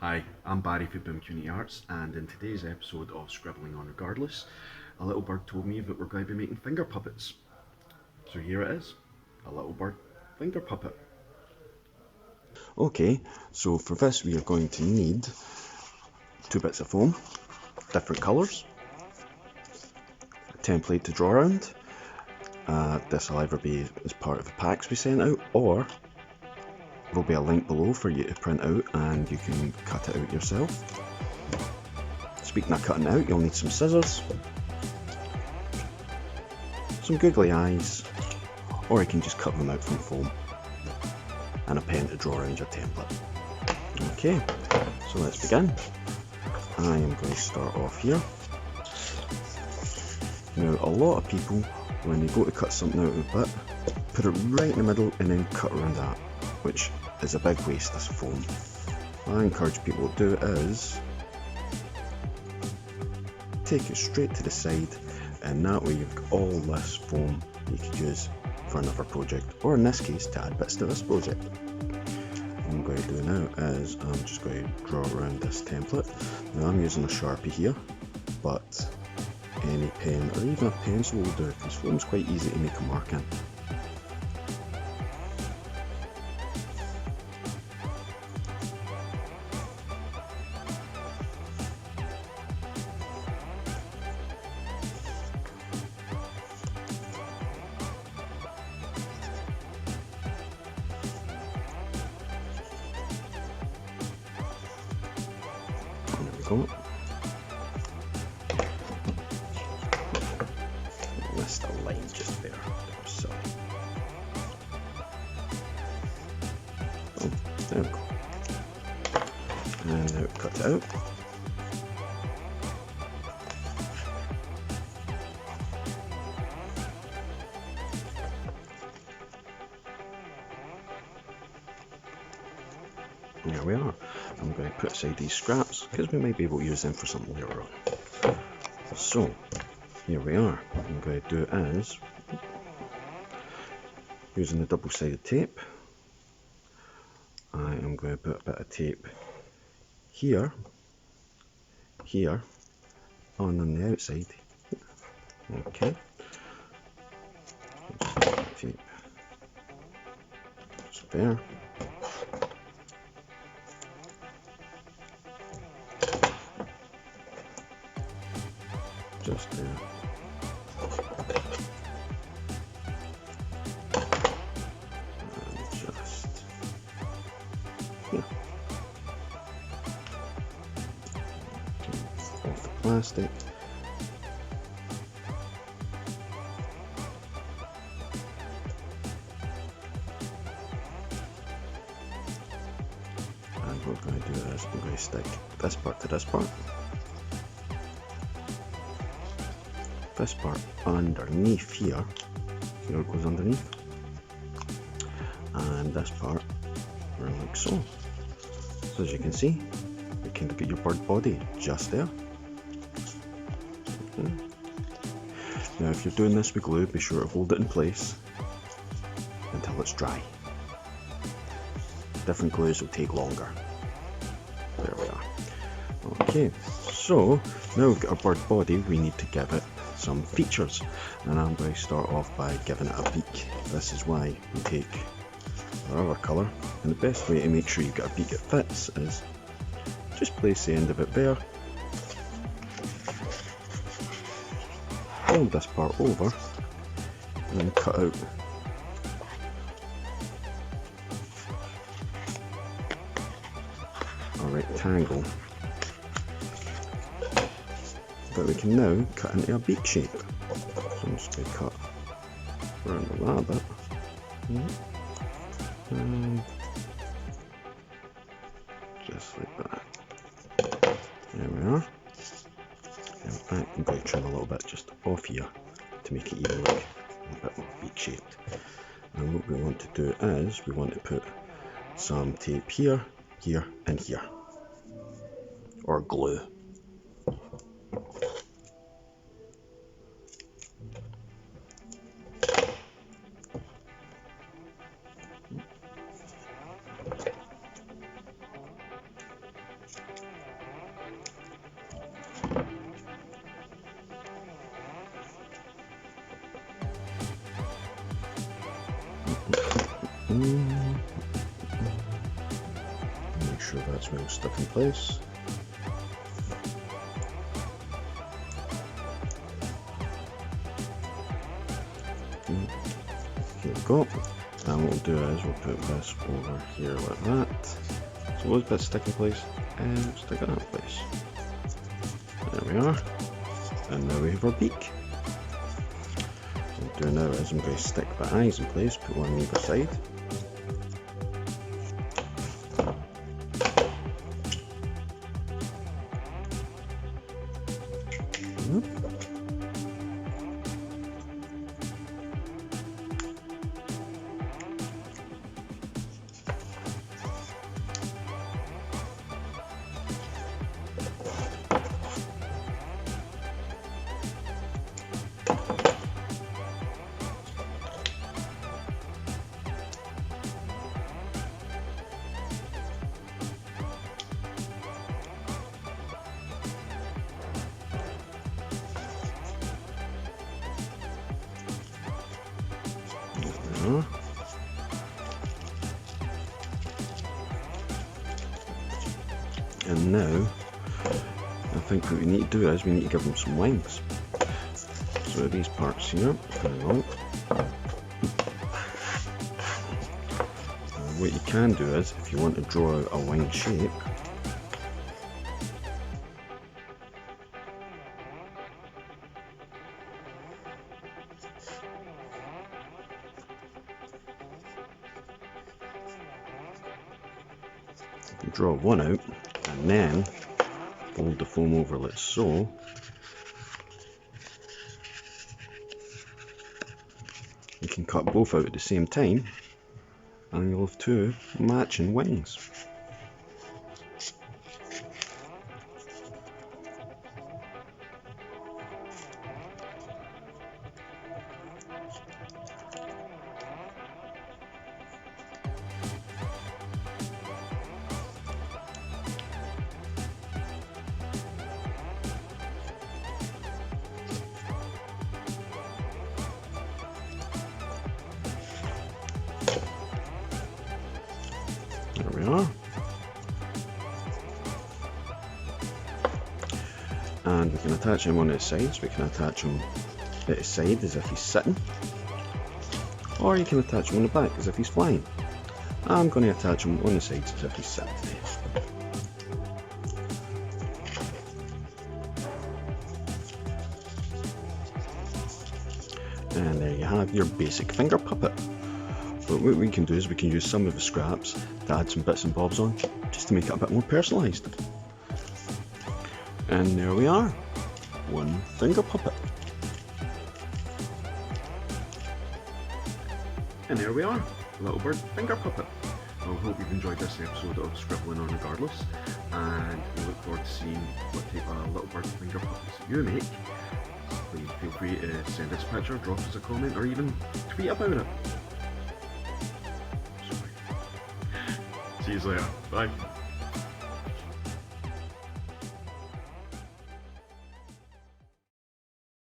Hi, I'm Barry from Boom Community Arts, and in today's episode of Scribbling on Regardless, a little bird told me that we're going to be making finger puppets. So here it is, a little bird finger puppet. Okay, so for this we are going to need 2 bits of foam, different colours, a template to draw around. This will either be as part of the packs we sent out, or there'll be a link below for you to print out and you can cut it out yourself. Speaking of cutting out, you'll need some scissors, some googly eyes, or you can just cut them out from foam, and a pen to draw around your template. Okay, so let's begin. I am going to start off here. Now, a lot of people, when they go to cut something out of a bit, put it right in the middle and then cut around that, which is a big waste of foam. What I encourage people to do is take it straight to the side, and that way you've got all this foam you could use for another project, or in this case to add bits to this project. What I'm going to do now is I'm just going to draw around this template. Now I'm using a Sharpie here, but any pen or even a pencil will do, because foam's quite easy to make a mark in. There we go. Missed a line just there. Sorry. Oh, there we go. And now cut it out. There we are. I'm going to put aside these scraps because we might be able to use them for something later on. So, here we are. What I'm going to do is, using the double-sided tape, I am going to put a bit of tape here, on the outside. Okay. Tape just there. Just there. And just here. Off the plastic. And what we're going to do is we're going to stick this part to this part. This part underneath here, see how it goes underneath, and this part around like so. So as you can see, you kind of get your bird body just there. Okay. Now if you're doing this with glue, be sure to hold it in place until it's dry. Different glues will take longer. There we are. Okay, so now we've got our bird body, we need to give it some features, and I'm going to start off by giving it a beak. This is why we take our other colour, and the best way to make sure you've got a beak that fits is just place the end of it there, fold this part over, and then cut out a rectangle that we can now cut into a beak shape. So I'm just going to cut around that bit, and just like that. There we are. In fact, I'm going to trim a little bit just off here to make it even look a bit more beak shaped. And what we want to do is we want to put some tape here, here, and here, or glue. Make sure that's well stuck in place. Here we go. And what we'll do is we'll put this over here like that. So those bits stick in place and stick it in place. There we are. And now we have our beak. What I'm doing now is I'm going to stick the eyes in place, put one on either side. And now, I think what we need to do is we need to give them some wings. So these parts here, hang on. What you can do is, if you want to draw out a wing shape, you can draw one out and then fold the foam over like so. You can cut both out at the same time and you'll have two matching wings. There we are. And we can attach him on his sides. We can attach him at his side as if he's sitting. Or you can attach him on the back as if he's flying. I'm going to attach him on the sides as if he's sitting today. And there you have your basic finger puppet. But what we can do is we can use some of the scraps to add some bits and bobs on, just to make it a bit more personalised. And there we are, one finger puppet. And there we are, Little Bird Finger Puppet. I hope you've enjoyed this episode of Scribbling on Regardless, and we look forward to seeing what type of Little Bird Finger Puppets you make. Please feel free to send us a picture, drop us a comment, or even tweet about it. See you later. Bye.